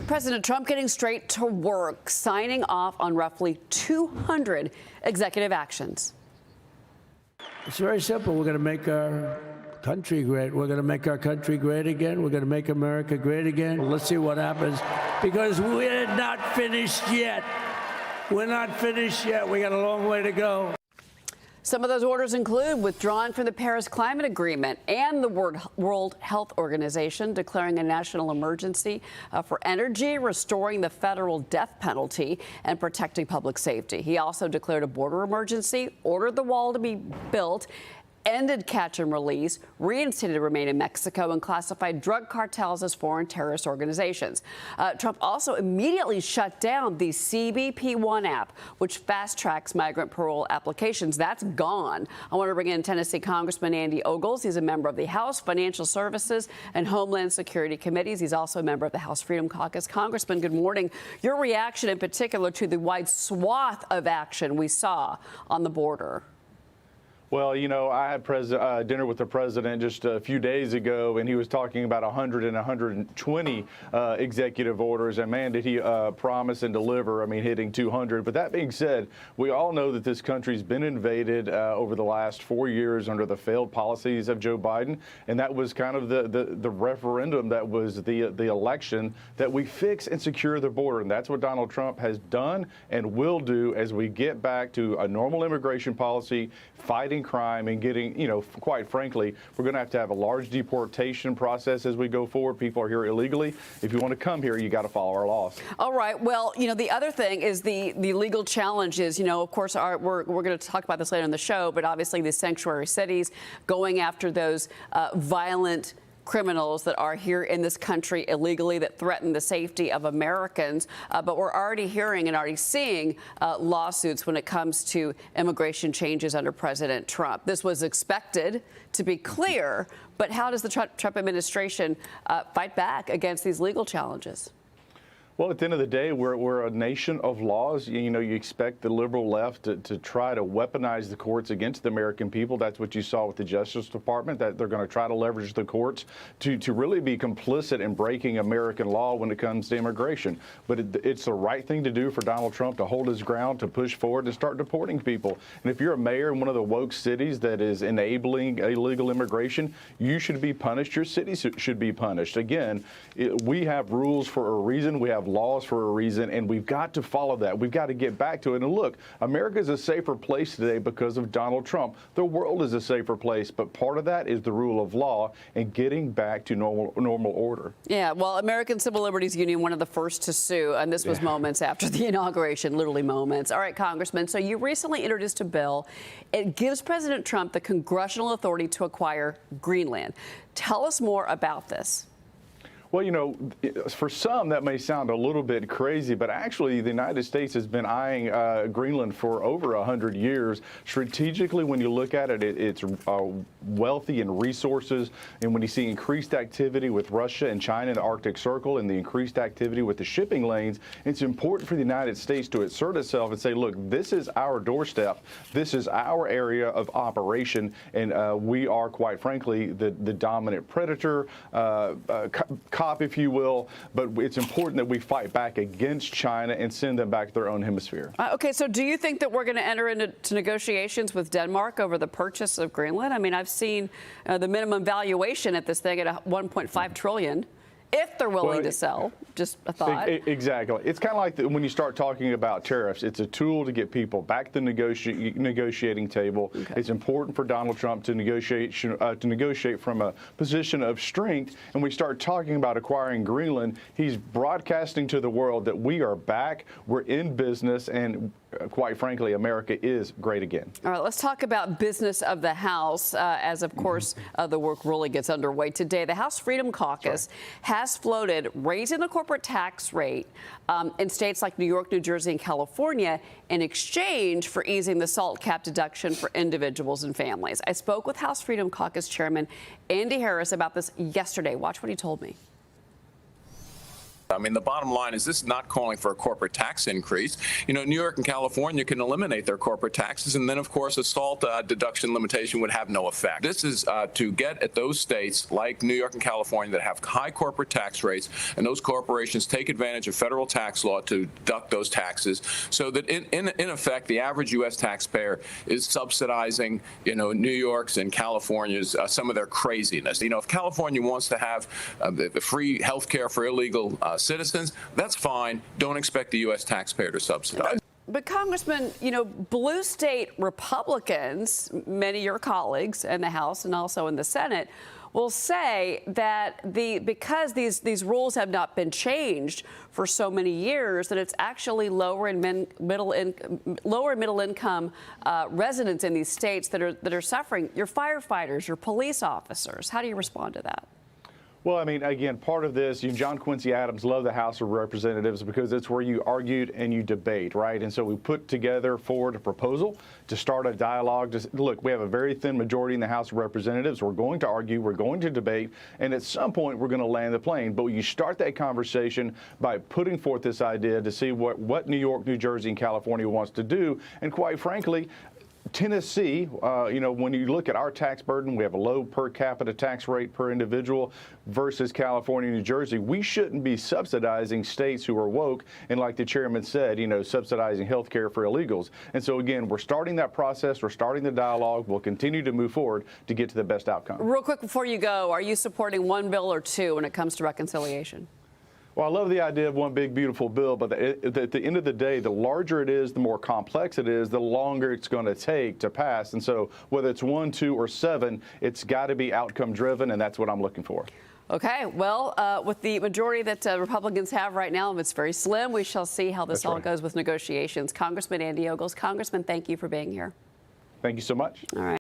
President Trump getting straight to work, signing off on roughly 200 executive actions. It's very simple. We're going to make our country great. We're going to make our country great again. We're going to make America great again. Well, let's see what happens, because we're not finished yet. We're not finished yet. We got a long way to go. Some of those orders include withdrawing from the Paris Climate Agreement and the World Health Organization declaring a national emergency for energy, restoring the federal death penalty, and protecting public safety. He also declared a border emergency, ordered the wall to be built, ended catch and release, reinstated remain in Mexico, and classified drug cartels as foreign terrorist organizations. Trump also immediately shut down the CBP One app, which fast-tracks migrant parole applications. That's gone. I want to bring in Tennessee Congressman Andy Ogles. He's a member of the House Financial Services and Homeland Security Committees. He's also a member of the House Freedom Caucus. Congressman, good morning. Your reaction in particular to the wide swath of action we saw on the border. Well, you know, I had dinner with the president just a few days ago, and he was talking about 100 and 120 executive orders. And man, did he promise and deliver, I mean, hitting 200. But that being said, we all know that this country's been invaded over the last 4 years under the failed policies of Joe Biden. And that was kind of the referendum that was the election that we fix and secure the border. And that's what Donald Trump has done and will do as we get back to a normal immigration policy, fighting crime, and getting, you know, quite frankly, we're going to have a large deportation process as we go forward. People are here illegally. If you want to come here, you got to follow our laws. All right. Well, you know, the other thing is the legal challenges. You know, of course, we're going to talk about this later in the show, but obviously the sanctuary cities going after those violent criminals that are here in this country illegally that threaten the safety of Americans. But we're already hearing and already seeing lawsuits when it comes to immigration changes under President Trump. This was expected, to be clear, but how does the Trump administration fight back against these legal challenges? Well, at the end of the day, we're a nation of laws. You know, you expect the liberal left to try to weaponize the courts against the American people. That's what you saw with the Justice Department, that they're going to try to leverage the courts to really be complicit in breaking American law when it comes to immigration. But it's the right thing to do for Donald Trump to hold his ground, to push forward, and start deporting people. And if you're a mayor in one of the woke cities that is enabling illegal immigration, you should be punished. Your city should be punished. Again, we have rules for a reason. We have laws for a reason, and we've got to follow that. We've got to get back to it. And look, America is a safer place today because of Donald Trump. The world is a safer place, but part of that is the rule of law and getting back to normal order. Yeah, well, American Civil Liberties Union, one of the first to sue, and this was moments after the inauguration, literally moments. All right, Congressman, so you recently introduced a bill. It gives President Trump the congressional authority to acquire Greenland. Tell us more about this. Well, you know, for some that may sound a little bit crazy, but actually the United States has been eyeing Greenland for over 100 years. Strategically, when you look at it, it's wealthy in resources. And when you see increased activity with Russia and China in the Arctic Circle and the increased activity with the shipping lanes, it's important for the United States to assert itself and say, look, this is our doorstep. This is our area of operation. And we are, quite frankly, the dominant predator, cop, if you will, but it's important that we fight back against China and send them back to their own hemisphere. Okay, so do you think that we're going to enter into negotiations with Denmark over the purchase of Greenland? I mean, I've seen the minimum valuation at this thing at $1.5 trillion. If they're willing to sell, just a thought. Exactly. It's kind of like when you start talking about tariffs. It's a tool to get people back to the negotiating table. Okay. It's important for Donald Trump to negotiate from a position of strength. And we start talking about acquiring Greenland. He's broadcasting to the world that we are back, we're in business, and quite frankly, America is great again. All right, let's talk about business of the House as, of course, the work really gets underway today. The House Freedom Caucus has floated raising the corporate tax rate in states like New York, New Jersey, and California in exchange for easing the SALT cap deduction for individuals and families. I spoke with House Freedom Caucus Chairman Andy Harris about this yesterday. Watch what he told me. I mean, the bottom line is this is not calling for a corporate tax increase. You know, New York and California can eliminate their corporate taxes, and then, of course, a SALT deduction limitation would have no effect. This is to get at those states like New York and California that have high corporate tax rates, and those corporations take advantage of federal tax law to deduct those taxes, so that in effect, the average U.S. taxpayer is subsidizing, you know, New York's and California's some of their craziness. You know, if California wants to have the free health care for illegal citizens, that's fine. Don't expect the U.S. taxpayer to subsidize. But Congressman, you know, blue state Republicans, many of your colleagues in the House and also in the Senate, will say that because these rules have not been changed for so many years, that it's actually lower and middle income residents in these states that are suffering. Your firefighters, your police officers. How do you respond to that? Well, I mean, again, part of this, John Quincy Adams loved the House of Representatives because it's where you argued and you debate, right? And so we put forward a proposal to start a dialogue. Look, we have a very thin majority in the House of Representatives. We're going to argue, we're going to debate, and at some point we're going to land the plane. But you start that conversation by putting forth this idea to see what New York, New Jersey, and California wants to do. And quite frankly, Tennessee, you know, when you look at our tax burden, we have a low per capita tax rate per individual versus California and New Jersey. We shouldn't be subsidizing states who are woke and, like the chairman said, you know, subsidizing health care for illegals. And so, again, we're starting that process. We're starting the dialogue. We'll continue to move forward to get to the best outcome. Real quick before you go, are you supporting one bill or two when it comes to reconciliation? Well, I love the idea of one big, beautiful bill, but at the end of the day, the larger it is, the more complex it is, the longer it's going to take to pass. And so whether it's 1, 2, or 7, it's got to be outcome driven, and that's what I'm looking for. Okay, well, with the majority that Republicans have right now, it's very slim. We shall see how this all goes with negotiations. Congressman Andy Ogles. Congressman, thank you for being here. Thank you so much. All right.